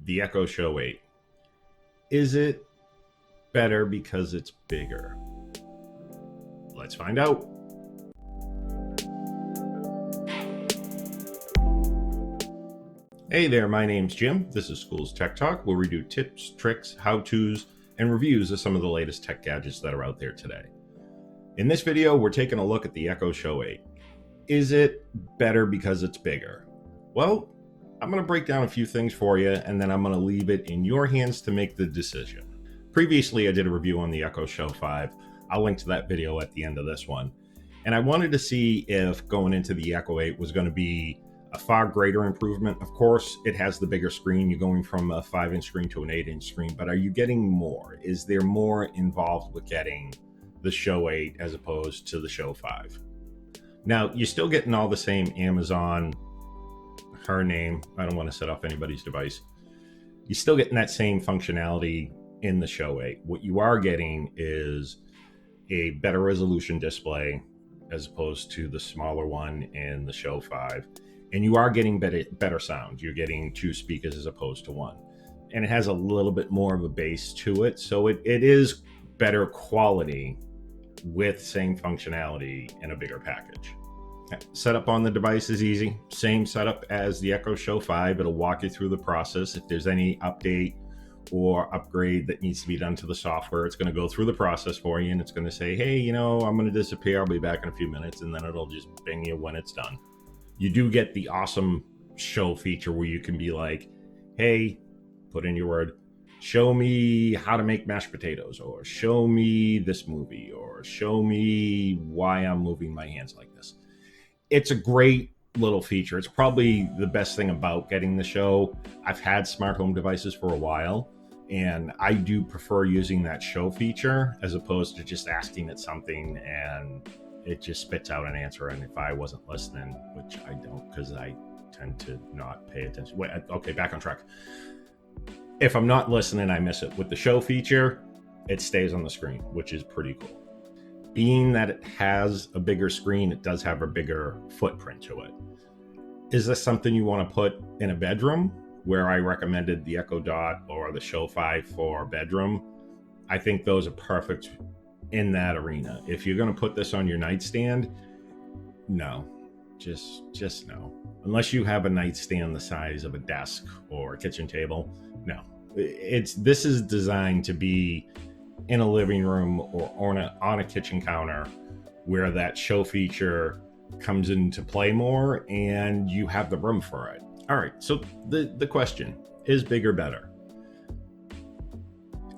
the Echo Show 8. Is it better because it's bigger? Let's find out. Hey there, my name's Jim. This is Skool's Tech Talk, where we do tips, tricks, how-tos, and reviews of some of the latest tech gadgets that are out there today. In this video, we're taking a look at the Echo Show 8. Is it better because it's bigger? Well, I'm going to break down a few things for you, and then I'm going to leave it in your hands to make the decision. Previously, I did a review on the Echo Show 5. I'll link to that video at the end of this one. And I wanted to see if going into the Echo 8 was going to be a far greater improvement. Of course, it has the bigger screen. You're going from a 5-inch screen to an 8-inch screen, but are you getting more? Is there more involved with getting the Show 8 as opposed to the Show 5? Now, you're still getting all the same Amazon, her name, I don't want to set off anybody's device. You're still getting that same functionality in the Show 8. What you are getting is a better resolution display as opposed to the smaller one in the Show 5. And you are getting better sound. You're getting 2 speakers as opposed to 1. And it has a little bit more of a bass to it. So it is better quality with same functionality in a bigger package. Setup on the device is easy. Same setup as the Echo Show 5. It'll walk you through the process. If there's any update or upgrade that needs to be done to the software, it's going to go through the process for you, and it's going to say, hey, you know, I'm going to disappear. I'll be back in a few minutes, and then it'll just bing you when it's done. You do get the awesome show feature where you can be like, hey, put in your word, show me how to make mashed potatoes, or show me this movie, or show me why I'm moving my hands like this. It's a great little feature. It's probably the best thing about getting the show. I've had smart home devices for a while, and I do prefer using that show feature as opposed to just asking it something and it just spits out an answer. And if I wasn't listening, which I don't, because I tend to not pay attention. Wait, okay, back on track. If I'm not listening, I miss it. With the show feature, it stays on the screen, which is pretty cool. Being that it has a bigger screen, it does have a bigger footprint to it. Is this something you want to put in a bedroom, where I recommended the Echo Dot or the Show 5 for bedroom? I think those are perfect in that arena. If you're going to put this on your nightstand, no, just no. Unless you have a nightstand the size of a desk or a kitchen table, no. This is designed to be in a living room or on a kitchen counter, where that show feature comes into play more and you have the room for it. All right, so the question is, bigger better?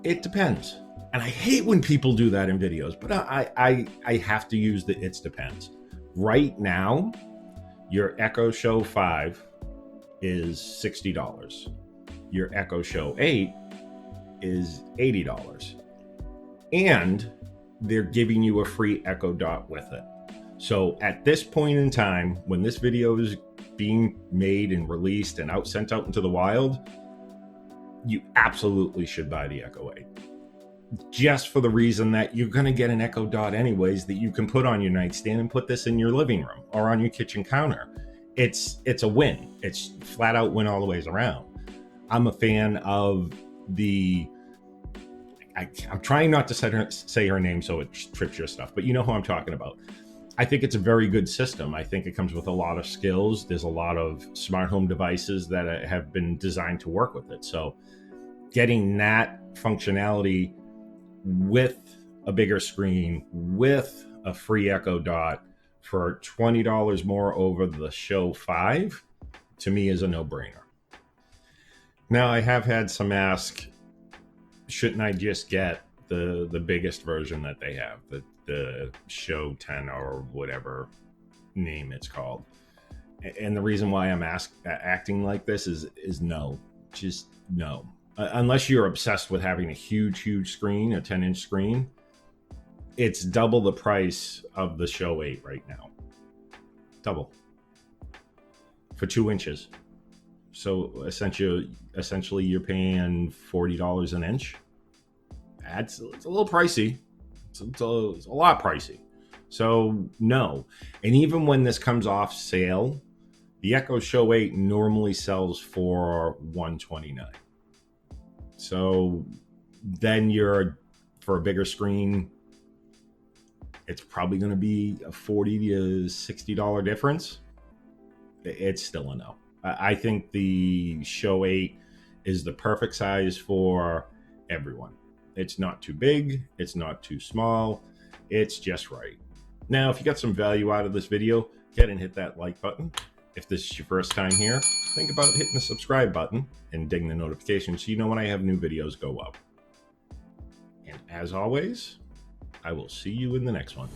It depends. And I hate when people do that in videos, but I have to use the it depends. Right now, your Echo Show 5 is $60. Your Echo Show 8 is $80. And they're giving you a free Echo Dot with it. So at this point in time, when this video is being made and released and sent out into the wild, you absolutely should buy the Echo 8. Just for the reason that you're going to get an Echo Dot anyways that you can put on your nightstand and put this in your living room or on your kitchen counter. It's a win. It's flat out win all the ways around. I'm a fan of the... I'm trying not to say her name so it trips your stuff, but you know who I'm talking about. I think it's a very good system. I think it comes with a lot of skills. There's a lot of smart home devices that have been designed to work with it. So getting that functionality with a bigger screen, with a free Echo Dot for $20 more over the Show 5, to me is a no-brainer. Now, I have had some ask, shouldn't I just get the biggest version that they have, the Show 10 or whatever name it's called? And the reason why I'm acting like this is no, just no. Unless you're obsessed with having a huge screen, a 10-inch screen, it's double the price of the Show 8 right now. Double. For 2 inches. So essentially you're paying $40 an inch. It's a little pricey. It's a lot pricey. So no. And even when this comes off sale, the Echo Show 8 normally sells for $129. So then you're, for a bigger screen, it's probably going to be a $40 to $60 difference. It's still a no. I think the Show 8 is the perfect size for everyone. It's not too big, it's not too small, it's just right. Now, if you got some value out of this video, go ahead and hit that like button. If this is your first time here, think about hitting the subscribe button and ding the notification so you know when I have new videos go up. And as always, I will see you in the next one.